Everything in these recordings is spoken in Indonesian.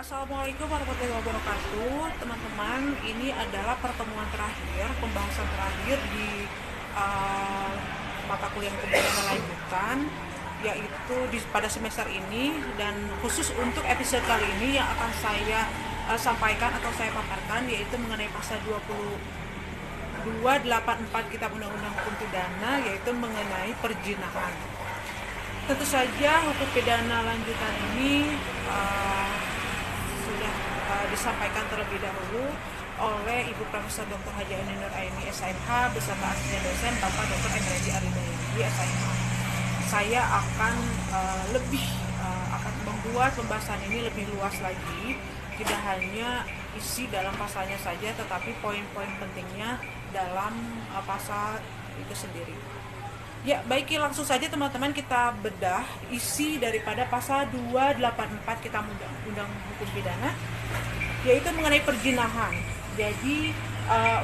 Assalamualaikum warahmatullahi wabarakatuh, teman-teman. Ini adalah pertemuan terakhir, pembahasan terakhir di uh, mata kuliah kebijakan lanjutan, yaitu pada semester ini. Dan khusus untuk episode kali ini yang akan saya sampaikan atau saya paparkan, yaitu mengenai pasal 2284 Kitab Undang-Undang Hukum Pidana, yaitu mengenai perjinahan. Tentu saja hukum pidana lanjutan ini sudah disampaikan terlebih dahulu oleh Ibu Profesor Dr. Haji Ainun Nur Aini SIMH beserta asisten dosen Bapak Dr. Emerdi Arinuyadi SIMH. Saya akan akan membuat pembahasan ini lebih luas lagi, tidak hanya isi dalam pasalnya saja, tetapi poin-poin pentingnya dalam pasal itu sendiri. Ya, baik, langsung saja teman-teman kita bedah isi daripada pasal 284 Kitab Undang-Undang Hukum Pidana, yaitu mengenai perjinahan. Jadi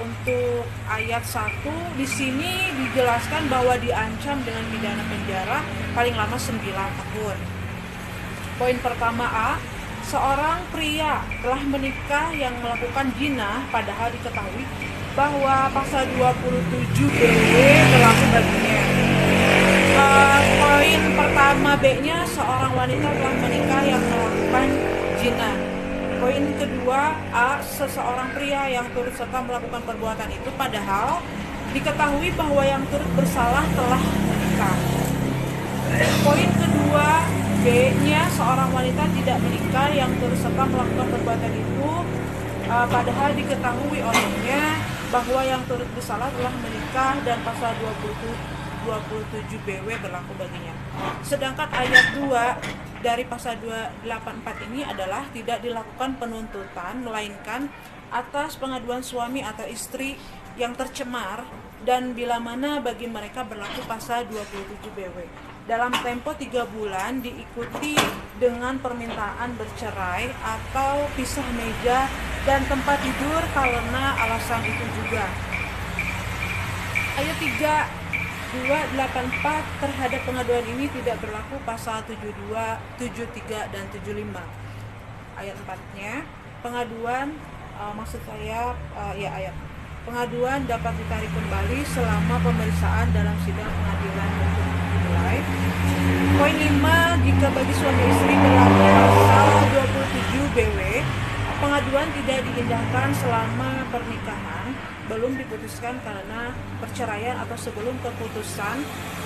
untuk ayat 1 di sini dijelaskan bahwa diancam dengan pidana penjara paling lama 9 tahun. Poin pertama A, seorang pria telah menikah yang melakukan zina padahal diketahui bahwa pasal 27B berlaku baginya. Poin pertama B-nya, seorang wanita telah menikah yang melakukan zina. Poin kedua A, seseorang pria yang turut serta melakukan perbuatan itu padahal diketahui bahwa yang turut bersalah telah menikah. Poin kedua B-nya, seorang wanita tidak menikah yang turut serta melakukan perbuatan itu padahal diketahui olehnya bahwa yang turut bersalah telah menikah dan pasal 27BW berlaku baginya. Sedangkan ayat 2 dari pasal 284 ini adalah tidak dilakukan penuntutan melainkan atas pengaduan suami atau istri yang tercemar dan bila mana bagi mereka berlaku pasal 27BW. Dalam tempo 3 bulan diikuti dengan permintaan bercerai atau pisah meja dan tempat tidur karena alasan itu juga. Ayat 284 terhadap pengaduan ini tidak berlaku pasal 72, 73 dan 75. Ayat 4-nya, pengaduan pengaduan dapat ditarik kembali selama pemeriksaan dalam sidang pengadilan untuk dimulai. Poin 5, jika bagi suami istri berlaku pasal 27BW, pengaduan tidak diindahkan selama pernikahan belum diputuskan karena perceraian atau sebelum keputusan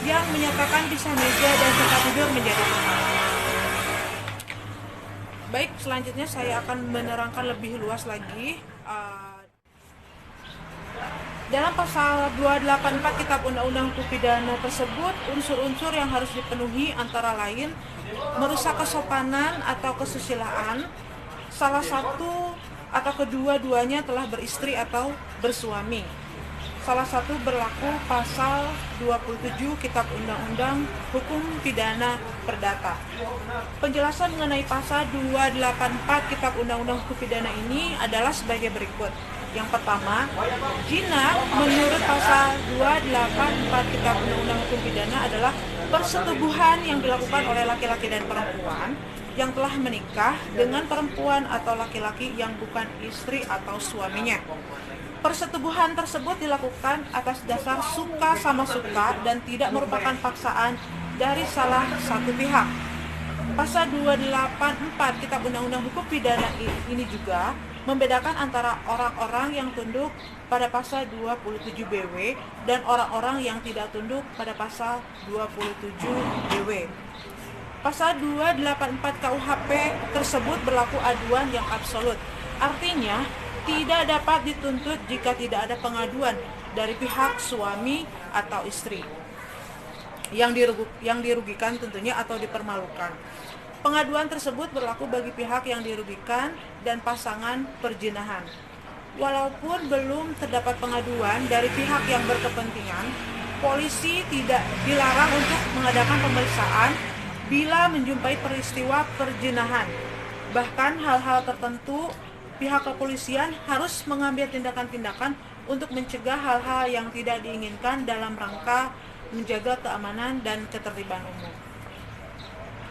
yang menyatakan pisah meja dan tempat tidur menjadi sah. Baik, selanjutnya saya akan menerangkan lebih luas lagi. Dalam pasal 284 Kitab Undang-Undang Hukum Pidana tersebut, unsur-unsur yang harus dipenuhi antara lain merusak kesopanan atau kesusilaan, salah satu atau kedua-duanya telah beristri atau bersuami. Salah satu berlaku pasal 27 Kitab Undang-Undang Hukum Pidana Perdata. Penjelasan mengenai pasal 284 Kitab Undang-Undang Hukum Pidana ini adalah sebagai berikut. Yang pertama, zina menurut pasal 284 Kitab Undang-Undang Hukum Pidana adalah persetubuhan yang dilakukan oleh laki-laki dan perempuan yang telah menikah dengan perempuan atau laki-laki yang bukan istri atau suaminya. Persetubuhan tersebut dilakukan atas dasar suka sama suka dan tidak merupakan paksaan dari salah satu pihak. Pasal 284 Kitab Undang-Undang Hukum Pidana ini juga membedakan antara orang-orang yang tunduk pada pasal 27BW dan orang-orang yang tidak tunduk pada pasal 27BW. Pasal 284 KUHP tersebut berlaku aduan yang absolut. Artinya, tidak dapat dituntut jika tidak ada pengaduan dari pihak suami atau istri yang dirugikan tentunya atau dipermalukan. Pengaduan tersebut berlaku bagi pihak yang dirugikan dan pasangan perjinahan. Walaupun belum terdapat pengaduan dari pihak yang berkepentingan, polisi tidak dilarang untuk mengadakan pemeriksaan bila menjumpai peristiwa perjinahan. Bahkan hal-hal tertentu, pihak kepolisian harus mengambil tindakan-tindakan untuk mencegah hal-hal yang tidak diinginkan dalam rangka menjaga keamanan dan ketertiban umum.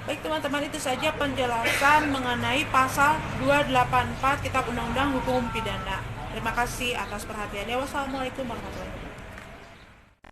Baik teman-teman, itu saja penjelasan mengenai pasal 284 Kitab Undang-Undang Hukum Pidana. Terima kasih atas perhatiannya. Wassalamualaikum warahmatullahi wabarakatuh.